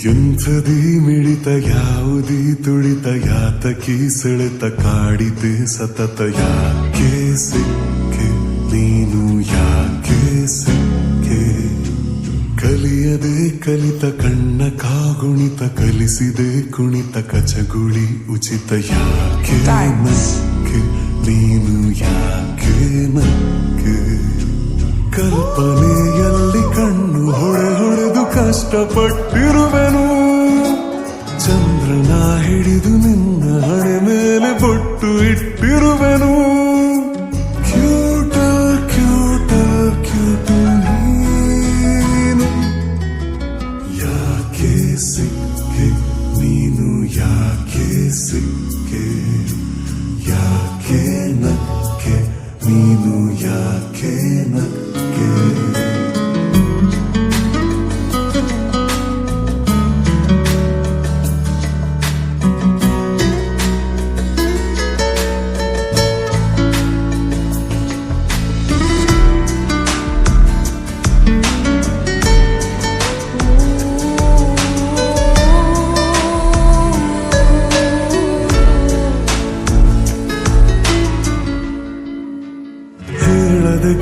ಎಂಥದೀ ಮಿಡಿತ ಯಾವುದೀ ತುಳಿತ ಯಾತಕಿ ಸೆಳೆತ ಕಾಡಿದೆ ಸತತ ಯಾಕೆ ಸಿಕ್ಕೆ ನೀನು ಯಾಕೆ ಸಿಕ್ಕೆ ಕಲಿಯದೆ ಕಲಿತ ಕಣ್ಣ ಕಾಗುಣಿತ ಕಲಿಸಿದೆ ಕುಣಿತ ಕಚಗುಳಿ ಉಚಿತ ಯಾಕೆ ನಕ್ಕೆ ನೀನು ಯಾಕೆ ನಕ್ಕೆ ಕಲ್ಪನೆಯಲ್ಲಿ ಕಣ್ಣು ಹೊಡೆದು ಕಷ್ಟಪಟ್ಟಿರುವೆನು ಚಂದ್ರನ ಹಿಡಿದು ನಿನ್ನ ಹಣೆ ಮೇಲೆ ಬೊಟ್ಟು ಇಟ್ಟಿರುವೆನು ಕ್ಯೂಟ ಕ್ಯೂಟ ಕ್ಯೂಟ ನೀನು ಯಾಕೆ ಸಿಕ್ಕೆ ನೀನು ಯಾಕೆ ಸಿಕ್ಕೆ ಯಾಕೆ ನಕ್ಕೆ ನೀನು ಯಾಕೆ ನಕ್ಕೆ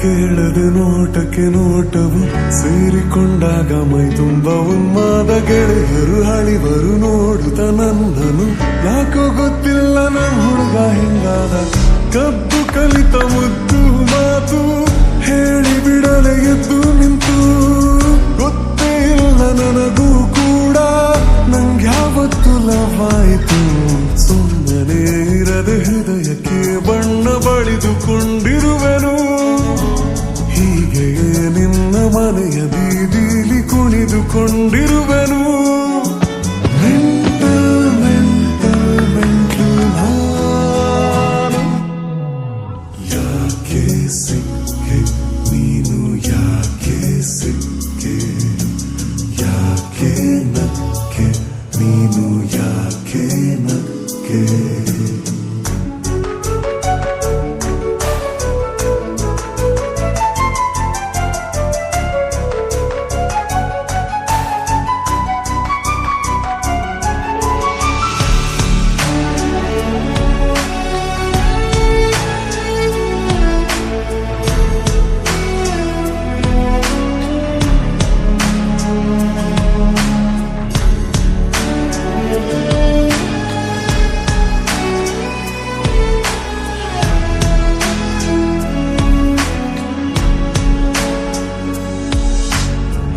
ಕೇಳದೆ ನೋಟಕ್ಕೆ ನೋಟವು ಸೇರಿಕೊಂಡಾಗ ಮೈ ತುಂಬ ಉನ್ಮಾದ ಗೆಳೆಯರು ಹಳಿವರು ನೋಡುತ್ತ ನನ್ನನು ಯಾಕೋ ಗೊತ್ತಿಲ್ಲ ನನ್ನ ಹುಡುಗ ಹಿಂಗಾದ ಕದ್ದು ಕಲಿತ ಮುದ್ದು ಮಾತು ಹೇಳಿ ಬಿಡಲೆ ಎದ್ದು ನಿಂತು ಗೊತ್ತೇ ಇಲ್ಲ ನನಗೂ ಕೂಡ ನಂಗ್ಯಾವತ್ತು ಲವಾಯಿತು ಸುಮ್ಮನೆ ಇರದೆ ಹೃದಯಕ್ಕೆ ಬಣ್ಣ ಬಳಿದುಕೊಂಡಿರುವೆನು ಹೀಗೆಯೇ ನಿನ್ನ ಮನೆಯ ಬೀದಿಲಿ ಕುಣಿದುಕೊಂಡಿರುವೆನು ಮೆಂಟಲ್ ಮೆಂಟಲ್ ಮೆಂಟಲ್ ನಾನು ಯಾಕೆ ಸಿಕ್ಕೆ ನೀನು ಯಾಕೆ ಸಿಕ್ಕೆ ಯಾಕೆ ನಕ್ಕೆ ನೀನು ಯಾಕೆ ನಕ್ಕೆ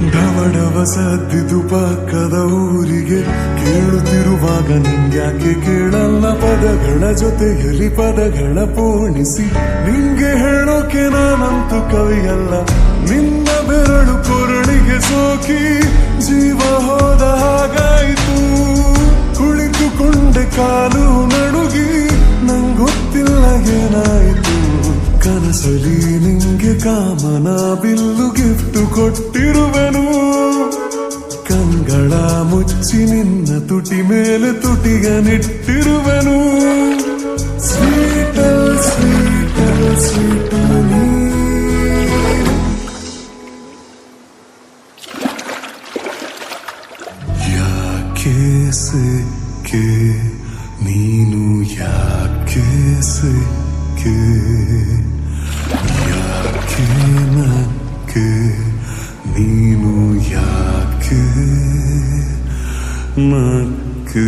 ಡವಡವ ಸದ್ದಿದು ಪಕ್ಕದ ಊರಿಗೆ ಕೇಳುತ್ತಿರುವಾಗ ನಿಂಗ್ಯಾಕೆ ಕೇಳಲ್ಲ ಪದಗಳ ಜೊತೆಯಲ್ಲಿ ಪದಗಳ ಪೋಣಿಸಿ ನಿಂಗೆ ಹೇಳೋಕೆ ನಾನಂತೂ ಕವಿಯಲ್ಲ ನಿನ್ನ ಬೆರಳು ಕೊರಳಿಗೆ ಸೋಕಿ ಜೀವ ಹೋದ ಹಾಗಾಯಿತು ಕುಳಿತುಕೊಂಡೆ ಕಾಲು ನಡುಗಿ ನಂಗೊತ್ತಿಲ್ಲ ಏನಾಯಿತು ಕನಸಲಿ ನಿಂಗೆ ಕಾಮನ ಬಿಲ್ಲು ಗಿಫ್ಟ್ ಕೊಟ್ಟಿರುವೆನು ಕಂಗಳ ಮುಚ್ಚಿ ನಿನ್ನ ತುಟಿ ಮೇಲೆ ತುಟಿಗ ನಿಟ್ಟಿರುವೆನು ಸ್ವೀಟಲ್ ಸ್ವೀಟಲ್ ಸ್ವೀಟಲ್ ಯಾಕೆ ಸಿಕ್ಕೆ ನೀನು ಯಾಕೆ ಸಿಕ್ಕೆ ಯಾಕೆ ನಕ್ಕೆ ನೀನು ಯಾಕೆ ನಕ್ಕೆ